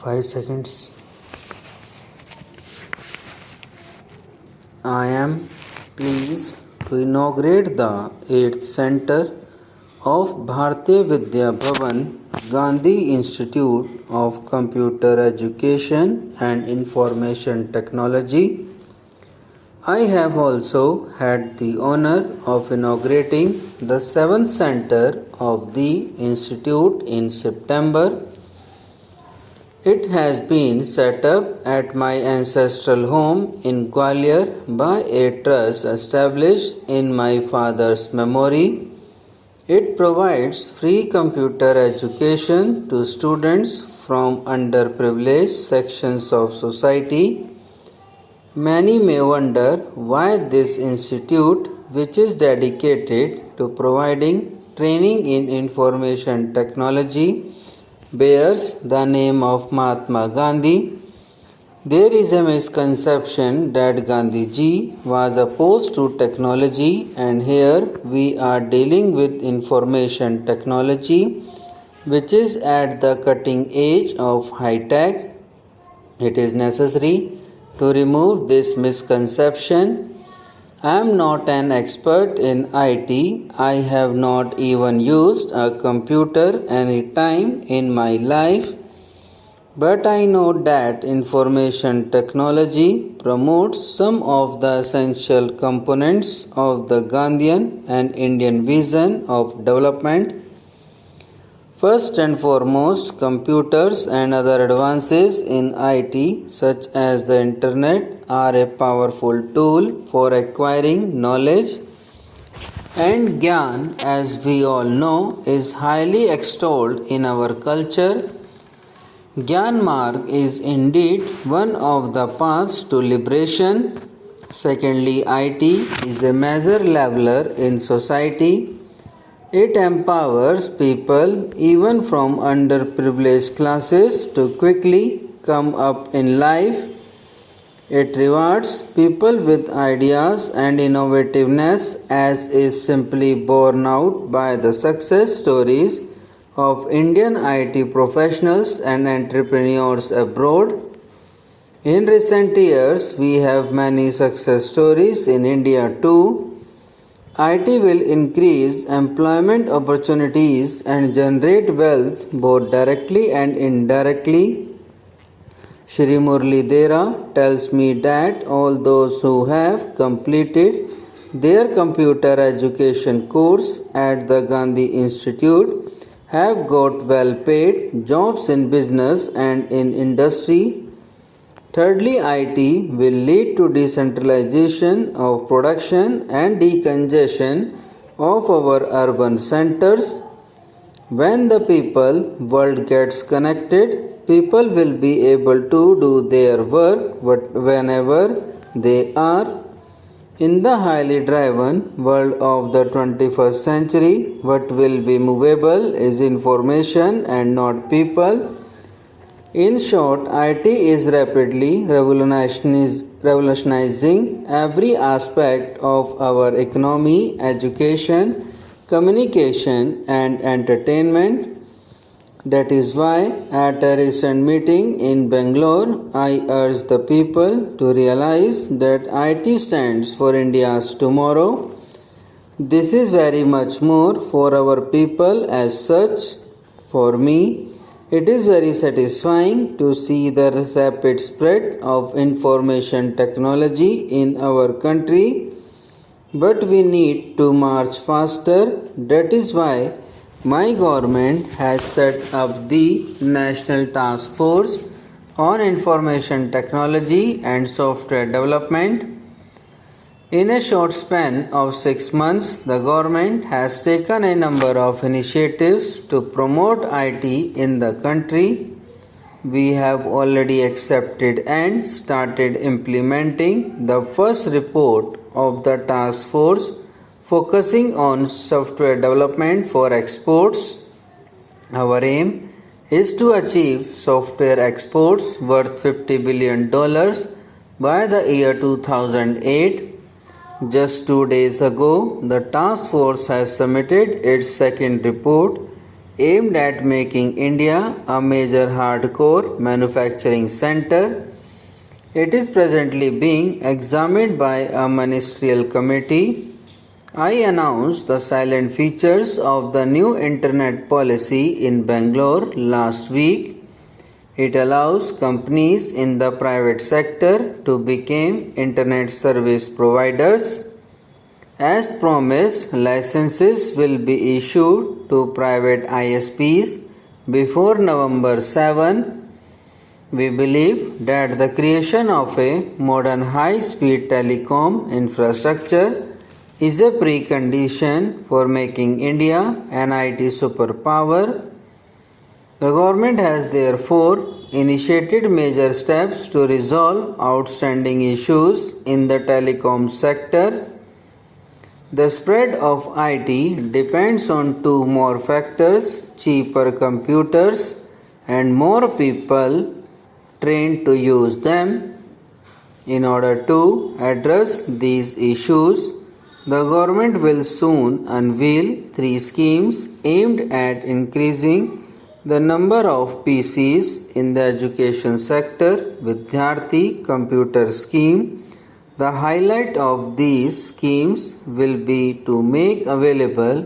5 seconds. I am pleased to inaugurate the 8th Center of Bharatiya Vidya Bhavan, Gandhi Institute of Computer Education and Information Technology. I have also had the honor of inaugurating the 7th Center of the Institute in September. It has been set up at my ancestral home in Gwalior by a trust established in my father's memory. It provides free computer education to students from underprivileged sections of society. Many may wonder why this institute, which is dedicated to providing training in information technology, bears the name of Mahatma Gandhi. There is a misconception that Gandhiji was opposed to technology, and here we are dealing with information technology, which is at the cutting edge of high tech. It is necessary to remove this misconception. I am not an expert in IT. I have not even used a computer any time in my life. But I know that information technology promotes some of the essential components of the Gandhian and Indian vision of development. First and foremost, computers and other advances in IT, such as the internet, are a powerful tool for acquiring knowledge. And Gyan, as we all know, is highly extolled in our culture. Gyan Marg is indeed one of the paths to liberation. Secondly, IT is a major leveler in society. It empowers people even from underprivileged classes to quickly come up in life. It rewards people with ideas and innovativeness, as is simply borne out by the success stories of Indian IT professionals and entrepreneurs abroad. In recent years, we have many success stories in India too. IT will increase employment opportunities and generate wealth both directly and indirectly. Shri Murli Dera tells me that all those who have completed their computer education course at the Gandhi Institute have got well paid jobs in business and in industry. Thirdly, IT will lead to decentralization of production and decongestion of our urban centers. When the world gets connected, people will be able to do their work whenever they are. In the highly driven world of the 21st century, what will be movable is information and not people. In short, IT is rapidly revolutionizing every aspect of our economy, education, communication, and entertainment. That is why, at a recent meeting in Bangalore, I urged the people to realize that IT stands for India's tomorrow. This is very much more for our people as such. For me, it is very satisfying to see the rapid spread of information technology in our country, but we need to march faster. That is why my government has set up the National Task Force on Information Technology and Software Development. In a short span of 6 months, the government has taken a number of initiatives to promote IT in the country. We have already accepted and started implementing the first report of the task force focusing on software development for exports. Our aim is to achieve software exports worth $50 billion by the year 2008. Just 2 days ago, the task force has submitted its second report aimed at making India a major hardcore manufacturing center. It is presently being examined by a ministerial committee. I announced the silent features of the new internet policy in Bangalore last week. It allows companies in the private sector to become internet service providers. As promised, licenses will be issued to private ISPs before November 7. We believe that the creation of a modern high-speed telecom infrastructure is a precondition for making India an IT superpower. The government has therefore initiated major steps to resolve outstanding issues in the telecom sector. The spread of IT depends on two more factors: cheaper computers and more people trained to use them. In order to address these issues, the government will soon unveil 3 schemes aimed at increasing the number of PCs in the education sector. Vidyarthi Computer Scheme. The highlight of these schemes will be to make available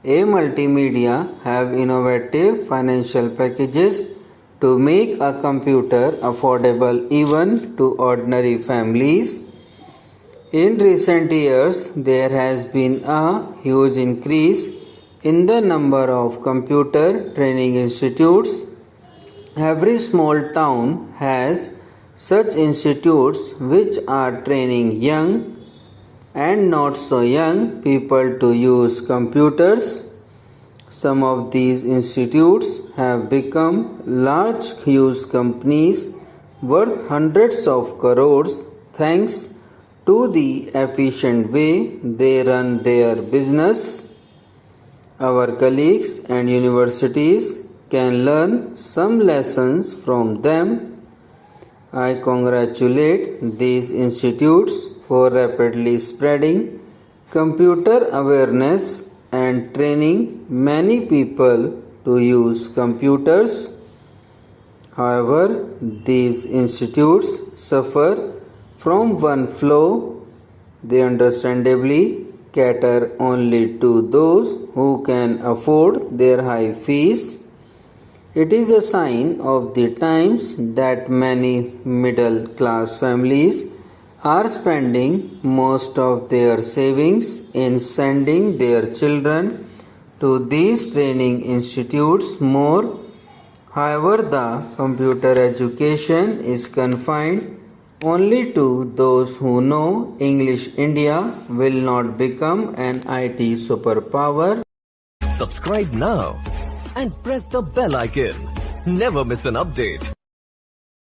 a multimedia, have innovative financial packages to make a computer affordable even to ordinary families. In recent years, there has been a huge increase in the number of computer training institutes. Every small town has such institutes which are training young and not so young people to use computers. Some of these institutes have become large, huge companies worth hundreds of crores thanks to the efficient way they run their business. Our colleagues and universities can learn some lessons from them. I congratulate these institutes for rapidly spreading computer awareness and training many people to use computers. However, these institutes suffer from one flaw. They understandably cater only to those who can afford their high fees. It is a sign of the times that many middle class families are spending most of their savings in sending their children to these training institutes more. However, the computer education is confined only to those who know English. India will not become an IT superpower. Subscribe now and press the bell icon. Never miss an update.